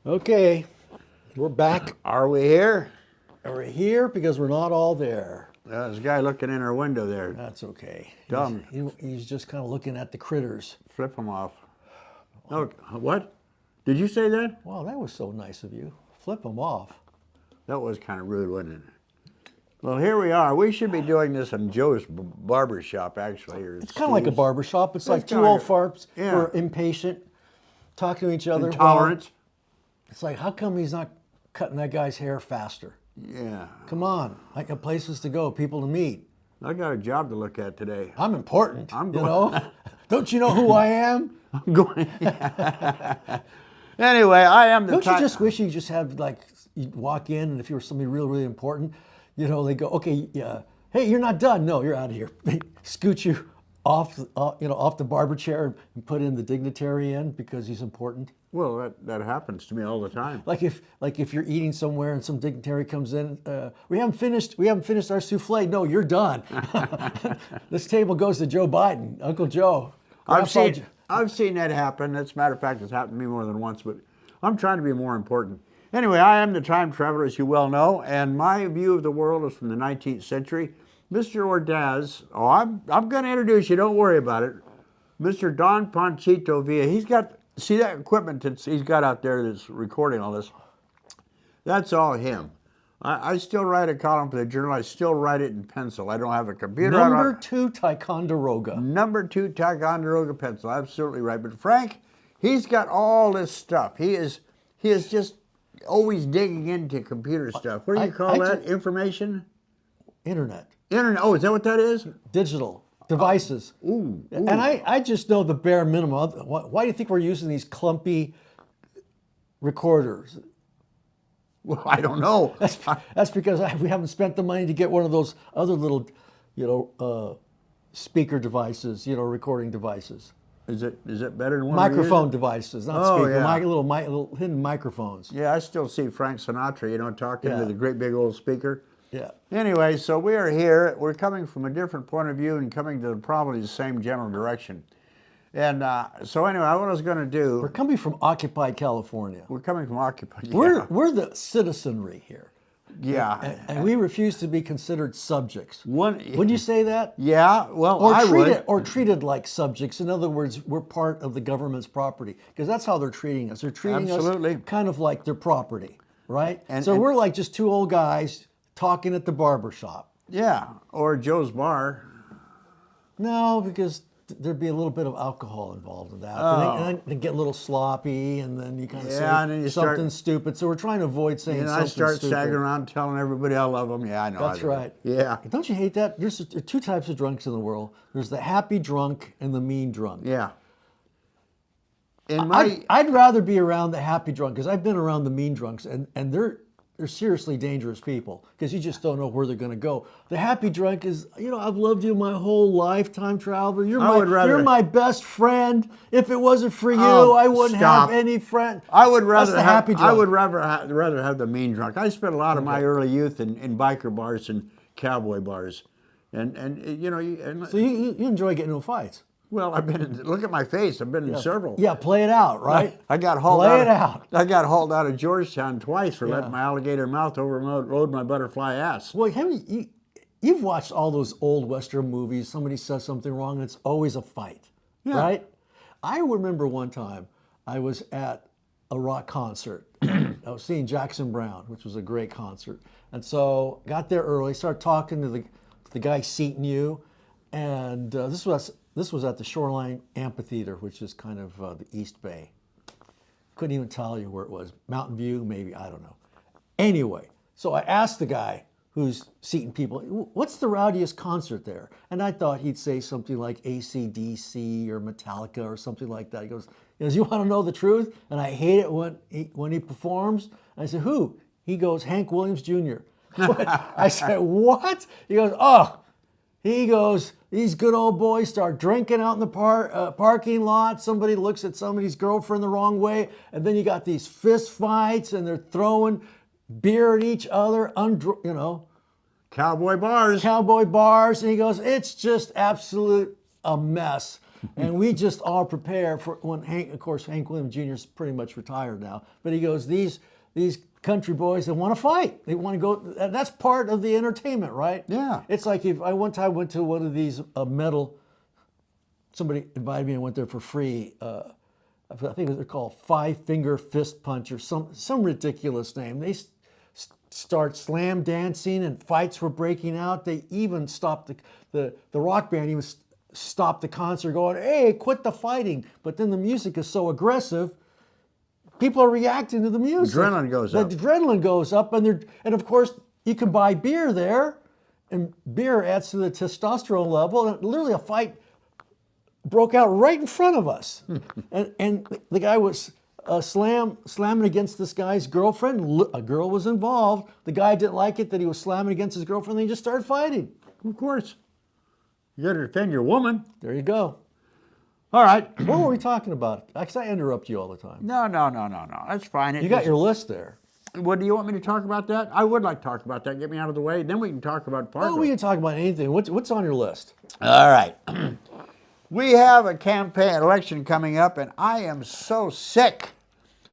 Okay, we're back. Are we here? We're here because we're not all there. There's a guy looking in our window there. That's okay. Dumb. He's just kind of looking at the critters. Flip him off. Oh, what? Did you say that? Wow, that was so nice of you. Flip them off. That was kind of rude, wasn't it? Well, here we are. We should be doing this in Joe's barber shop, actually. Or It's kind of like a Steve's. barber shop. It's like two kinda old like farts yeah. who are impatient, talking to each other. Intolerant. Well, it's like, how come he's not cutting that guy's hair faster? Yeah. Come on, I got places to go, people to meet. I got a job to look at today. I'm important. I'm you going- know? Don't you know who I am? I'm going. Anyway, I am the Don't you type. just wish you just have like you walk in and if you were somebody really really important, they go, okay, yeah, hey, you're not done. No, you're out of here. They scoot you off, off the barber chair and put in the dignitary in because he's important. Well, that happens to me all the time. Like if you're eating somewhere and some dignitary comes in, we haven't finished our souffle. No, you're done. This table goes to Joe Biden, Uncle Joe. I've seen that happen. As a matter of fact, it's happened to me more than once, but I'm trying to be more important. Anyway, I am the time traveler, as you well know, and my view of the world is from the 19th century. Mr. Ordaz, I'm going to introduce you, don't worry about it. Mr. Don Panchito Villa, see that equipment that he's got out there that's recording all this? That's all him. I still write a column for the Journal. I still write it in pencil. I don't have a computer. Number 2 Ticonderoga. Number 2 Ticonderoga pencil. Absolutely right. But Frank, he's got all this stuff. He is just always digging into computer stuff. What do you call that? Information? Internet. Internet. Oh, is that what that is? Digital devices. Ooh. And I just know the bare minimum. Why do you think we're using these clumpy recorders? Well, I don't know. That's because we haven't spent the money to get one of those other little, speaker devices, recording devices. Is it better than one Microphone devices, not speaker. Yeah. Little hidden microphones. Yeah, I still see Frank Sinatra, talking to the great big old speaker. Yeah. Anyway, so we are here. We're coming from a different point of view and coming to probably the same general direction. And so anyway, what I was going to do. We're coming from occupied California. We're coming from occupied. Yeah. We're the citizenry here. Yeah. And we refuse to be considered subjects. Wouldn't you say that? Yeah. Well, I would. Or treated like subjects. In other words, we're part of the government's property because that's how they're treating us. They're treating Absolutely. us kind of like their property, right? So we're like just two old guys talking at the barber shop. Yeah. Or Joe's bar. No, because there'd be a little bit of alcohol involved in that. And then they get a little sloppy, and then you kind of say something stupid. So we're trying to avoid saying something stupid. I start sagging around telling everybody I love them. Yeah, I know. That's right. Yeah. Don't you hate that? There's two types of drunks in the world. There's the happy drunk and the mean drunk. Yeah. I'd rather be around the happy drunk because I've been around the mean drunks, and they're seriously dangerous people because you just don't know where they're going to go. The happy drunk is, I've loved you my whole life, time traveler. You're my best friend. If it wasn't for you, I wouldn't have any friend. I would rather That's the happy drunk. I would rather have the mean drunk. I spent a lot of my early youth in biker bars and cowboy bars, and so you enjoy getting into fights. Well, look at my face. I've been in several. Yeah, play it out, right? I got hauled out. I got hauled out of Georgetown twice for letting my alligator mouth overload my butterfly ass. Well, you've watched all those old Western movies. Somebody says something wrong, and it's always a fight, right? I remember one time I was at a rock concert. I was seeing Jackson Browne, which was a great concert. And so got there early, started talking to the guy seating you, and this was at the Shoreline Amphitheater, which is kind of the East Bay. Couldn't even tell you where it was. Mountain View, maybe, I don't know. Anyway, so I asked the guy who's seating people, what's the rowdiest concert there? And I thought he'd say something like AC/DC or Metallica or something like that. He goes, you want to know the truth? And I hate it when he performs. And I said, who? He goes, Hank Williams Jr. I said, what? He goes, these good old boys start drinking out in the parking lot. Somebody looks at somebody's girlfriend the wrong way. And then you got these fist fights and they're throwing beer at each other, Cowboy bars. Cowboy bars. And he goes, it's just absolute a mess. And we just all prepare for when Hank, of course, Hank Williams Jr. is pretty much retired now, but he goes, these country boys, they want to fight. They want to go. That's part of the entertainment, right? Yeah. It's like if I one time went to one of these metal, somebody invited me and went there for free. I think they're called Five Finger Fist Punch or some ridiculous name. They start slam dancing and fights were breaking out. They even stopped the rock band even stopped the concert going, hey, quit the fighting. But then the music is so aggressive, people are reacting to the music. Adrenaline goes up. The adrenaline goes up, and of course you can buy beer there, and beer adds to the testosterone level. And literally a fight broke out right in front of us, and the guy was slamming against this guy's girlfriend. A girl was involved. The guy didn't like it that he was slamming against his girlfriend. They just started fighting. Of course. You got to defend your woman. There you go. All right. What were we talking about? Because I interrupt you all the time. No. That's fine. You got your list there. What, do you want me to talk about that? I would like to talk about that. Get me out of the way. Then we can talk about Fargo. Oh, we can talk about anything. What's on your list? All right. We have a campaign election coming up, and I am so sick